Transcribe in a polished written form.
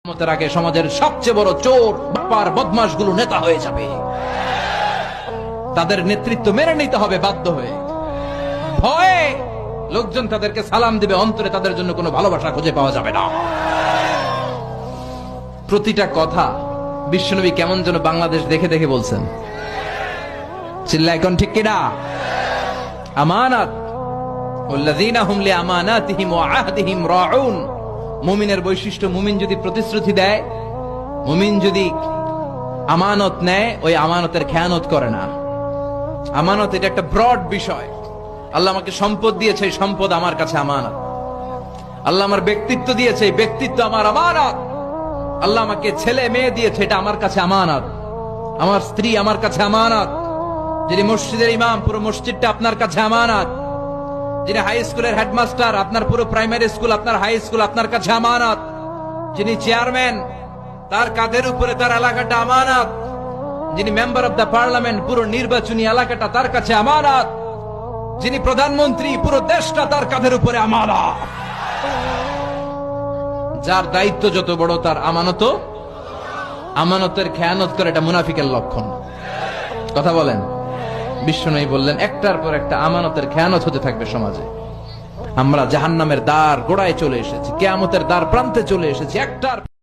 কিয়ামতের আগে সমাজের সবচেয়ে বড় চোর বাপার বদমাশগুলো নেতা হয়ে যাবে। তাদের নেতৃত্ব মেনে নিতে হবে বাধ্য হয়ে। ভয়ে লোকজন তাদেরকে সালাম দিবে, অন্তরে তাদের জন্য কোনো ভালোবাসা খুঁজে পাওয়া যাবে না। প্রতিটা কথা বিশ্বনবী কেমন যেন বাংলাদেশ দেখে দেখে বলছেন। চিল্লা এখন ঠিক কিনা? আমানাত ওয়াল্লাযীনা হুম লিআমানাতিহিম ওয়া আহদিহিম রাউন। মুমিনের বৈশিষ্ট্য, মুমিন যদি প্রতিশ্রুতি দেয়, মুমিন যদি আমানত নেয়, ওই আমানতের খেয়ানত করে না। আমানত এটা একটা ব্রড বিষয়। আল্লাহ আমাকে সম্পদ দিয়েছে, এই সম্পদ আমার কাছে আমানত। আল্লাহ আমার ব্যক্তিত্ব দিয়েছে, এই ব্যক্তিত্ব আমার আমানত। আল্লাহ আমাকে ছেলে মেয়ে দিয়েছে, এটা আমার কাছে আমানত। আমার স্ত্রী আমার কাছে আমানত। যিনি মসজিদের ইমাম, পুরো মসজিদটা আপনার কাছে আমানত। যিনি হাই স্কুলের হেডমাস্টার, আপনার পুরো প্রাইমারি স্কুল, আপনার হাই স্কুল আপনার কাছে আমানত। যিনি চেয়ারম্যান, তার কাঁধের উপরে তার এলাকাটা আমানত। যিনি মেম্বার অফ দ্য পার্লামেন্ট, পুরো নির্বাচনী এলাকাটা তার কাছে আমানত। যিনি প্রধানমন্ত্রী, পুরো দেশটা তার কাঁধের উপরে আমানত। যার দায়িত্ব যত বড়, তার আমানতের খেয়ানত করে, এটা মুনাফিকের লক্ষণ। কথা বলেন। বিশ্বনবী বললেন, একটার পর একটা আমানতের খেয়ানত হতে থাকবে সমাজে। আমরা জাহান্নামের দ্বার গোড়ায় চলে এসেছি, কিয়ামতের দ্বার প্রান্তে চলে এসেছি। একটার